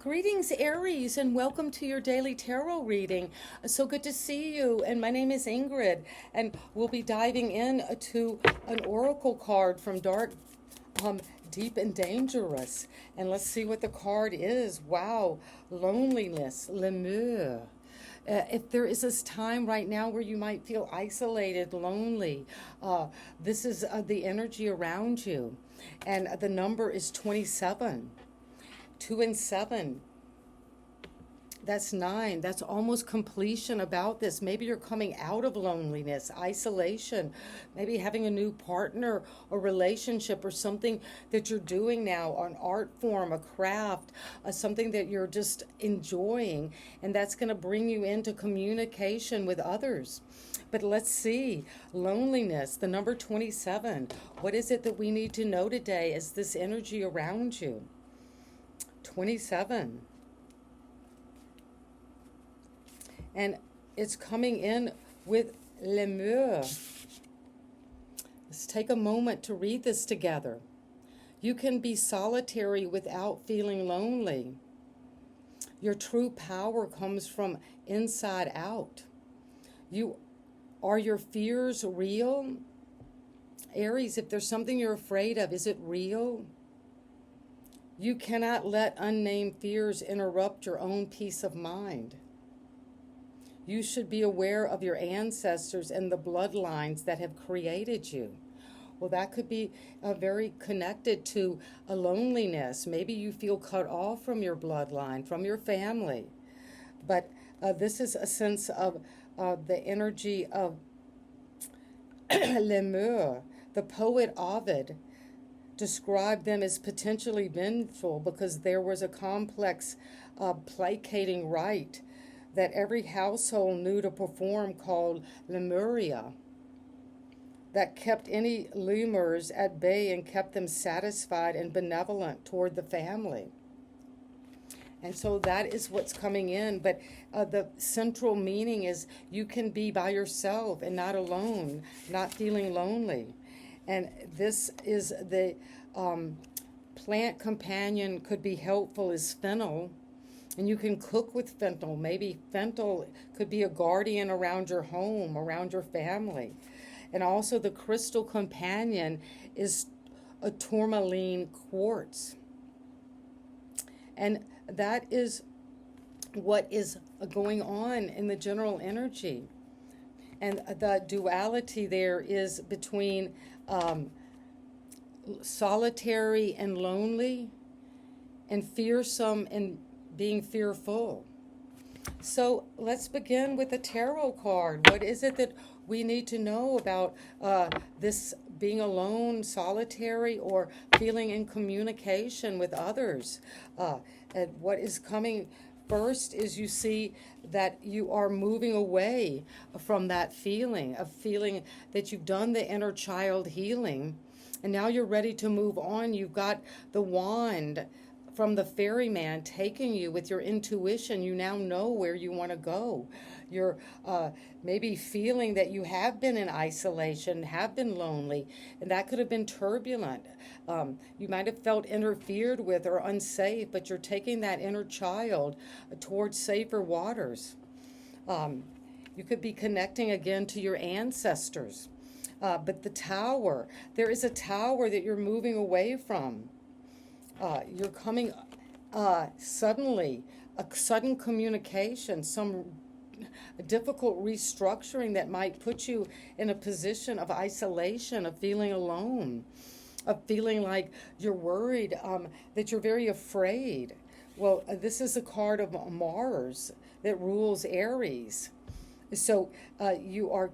Greetings, Aries, and welcome to your daily tarot reading. So good to see you. And my name is Ingrid, and we'll be diving in to an oracle card from Dark, Deep and Dangerous. And let's see what the card is. Wow, loneliness, lemur. If there is this time right now where you might feel isolated, lonely, this is the energy around you. And the number is 27. 2 and 7. That's 9. That's almost completion about this. Maybe you're coming out of loneliness, isolation, maybe having a new partner or relationship or something that you're doing now, an art form, a craft, something that you're just enjoying, and that's going to bring you into communication with others. But let's see, loneliness, the number 27. What is it that we need to know today as this energy around you? 27. And it's coming in with lemur. Let's take a moment to read this together. You can be solitary without feeling lonely. Your true power comes from inside out. Are your fears real? Aries, if there's something you're afraid of, is it real? You cannot let unnamed fears interrupt your own peace of mind. You should be aware of your ancestors and the bloodlines that have created you. Well, that could be very connected to a loneliness. Maybe you feel cut off from your bloodline, from your family. But this is a sense of the energy of lemur. The poet Ovid described them as potentially vengeful because there was a complex placating rite that every household knew to perform called Lemuria that kept any lemurs at bay and kept them satisfied and benevolent toward the family. And so that is what's coming in. But the central meaning is you can be by yourself and not alone, not feeling lonely. And this is the plant companion could be helpful is fennel. And you can cook with fennel. Maybe fennel could be a guardian around your home, around your family. And also the crystal companion is a tourmaline quartz. And that is what is going on in the general energy. And the duality there is between solitary and lonely, and fearsome and being fearful. So let's begin with the tarot card. What is it that we need to know about this being alone, solitary, or feeling in communication with others? And what is coming first is you see that you are moving away from that feeling, of feeling that you've done the inner child healing, and now you're ready to move on. You've got the wand from the ferryman taking you with your intuition. You now know where you want to go. You're maybe feeling that you have been in isolation, have been lonely, and that could have been turbulent. You might have felt interfered with or unsafe, but you're taking that inner child towards safer waters. You could be connecting again to your ancestors. But the tower, there is a tower that you're moving away from. You're coming suddenly, a sudden communication, some difficult restructuring that might put you in a position of isolation, of feeling alone, of feeling like you're worried, that you're very afraid. Well, this is a card of Mars that rules Aries. So you are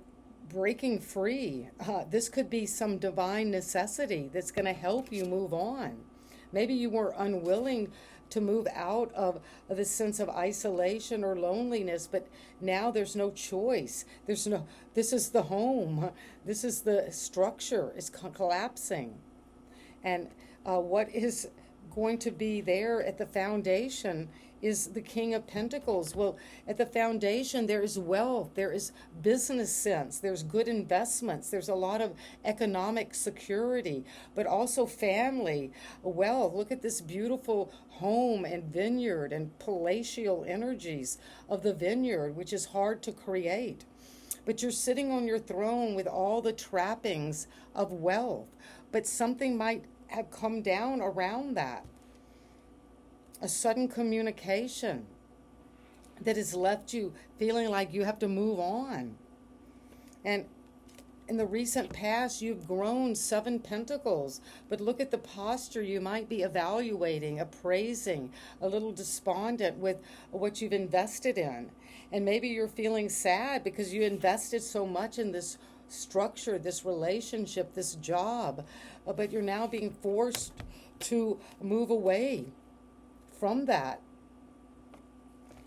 breaking free. This could be some divine necessity that's going to help you move on. Maybe you were unwilling to move out of the sense of isolation or loneliness, but now there's no choice. This is the home. This is the structure. It's collapsing. And what is going to be there at the foundation is the King of Pentacles. Well, at the foundation, there is wealth, there is business sense, there's good investments, there's a lot of economic security, but also family, wealth. Look at this beautiful home and vineyard and palatial energies of the vineyard, which is hard to create. But you're sitting on your throne with all the trappings of wealth, but something might have come down around that. A sudden communication that has left you feeling like you have to move on. And in the recent past, you've grown 7 pentacles, but look at the posture. You might be evaluating, appraising, a little despondent with what you've invested in. And maybe you're feeling sad because you invested so much in this structure, this relationship, this job, but you're now being forced to move away from that.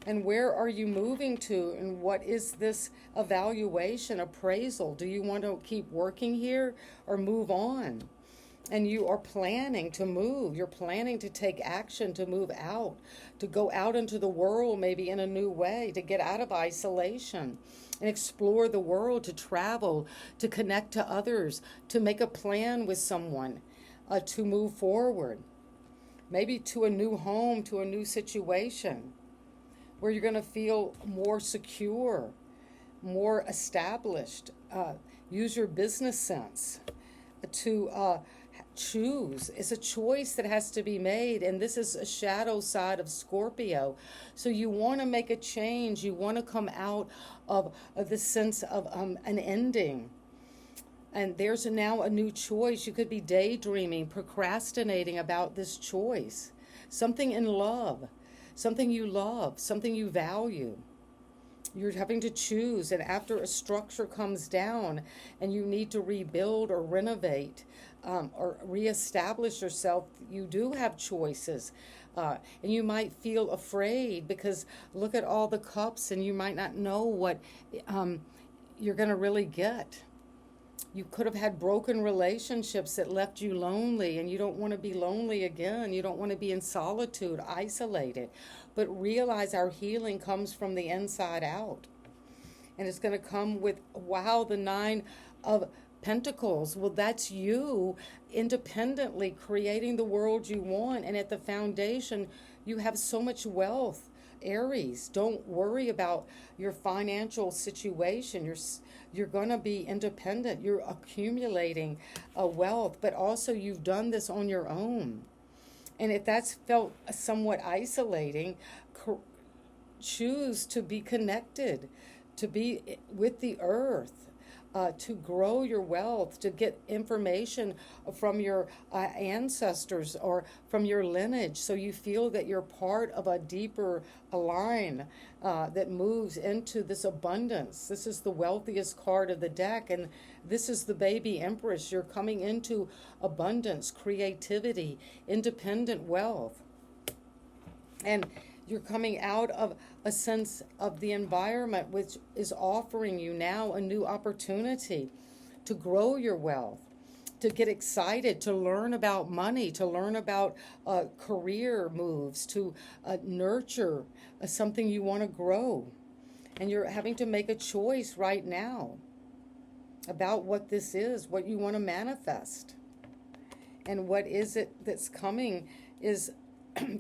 And where are you moving to? And what is this evaluation, appraisal? Do you want to keep working here or move on? And you are planning to move. You're planning to take action, to move out, to go out into the world maybe in a new way, to get out of isolation and explore the world, to travel, to connect to others, to make a plan with someone, to move forward. Maybe to a new home, to a new situation where you're going to feel more secure, more established. Use your business sense to choose. It's a choice that has to be made, and this is a shadow side of Scorpio. So you want to make a change. You want to come out of the sense of an ending. And there's now a new choice. You could be daydreaming, procrastinating about this choice. Something in love, something you love, something you value. You're having to choose, and after a structure comes down and you need to rebuild or renovate or reestablish yourself, you do have choices. And you might feel afraid because look at all the cups and you might not know what you're going to really get. You could have had broken relationships that left you lonely, and you don't want to be lonely again. You don't want to be in solitude, isolated. But realize our healing comes from the inside out. And it's going to come with, wow, the 9 of Pentacles. Well, that's you independently creating the world you want. And at the foundation, you have so much wealth. Aries, don't worry about your financial situation. You're going to be independent. You're accumulating wealth, but also you've done this on your own. And if that's felt somewhat isolating, choose to be connected, to be with the earth. To grow your wealth, to get information from your ancestors or from your lineage, so you feel that you're part of a deeper line that moves into this abundance. This is the wealthiest card of the deck, and this is the baby empress. You're coming into abundance, creativity, independent wealth. And you're coming out of a sense of the environment which is offering you now a new opportunity to grow your wealth, to get excited, to learn about money, to learn about career moves, to nurture something you want to grow. And you're having to make a choice right now about what this is, what you want to manifest. And what is it that's coming is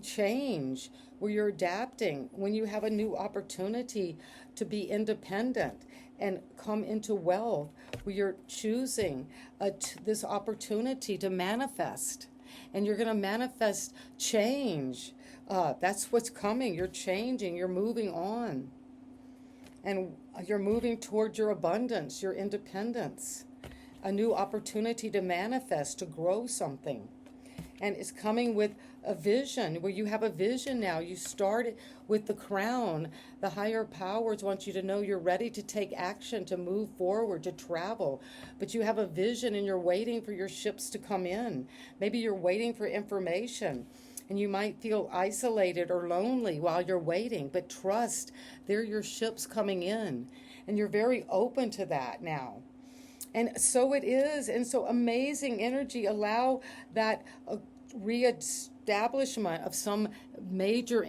change, where you're adapting, when you have a new opportunity to be independent and come into wealth, where you're choosing this opportunity to manifest. And you're going to manifest change. That's what's coming. You're changing. You're moving on. And you're moving toward your abundance, your independence. A new opportunity to manifest, to grow something. And it's coming with a vision, where you have a vision now. You started with the crown. The higher powers want you to know you're ready to take action, to move forward, to travel. But you have a vision and you're waiting for your ships to come in. Maybe you're waiting for information. And you might feel isolated or lonely while you're waiting. But trust, they're your ships coming in. And you're very open to that now. And so it is. And so amazing energy. Allow that establishment of some major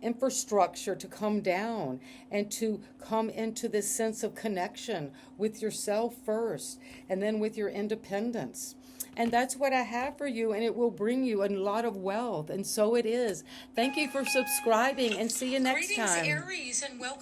infrastructure to come down and to come into this sense of connection with yourself first and then with your independence. And that's what I have for you, and it will bring you a lot of wealth, and so it is. Thank you for subscribing, and see you next time. Greetings, Aries, and welcome.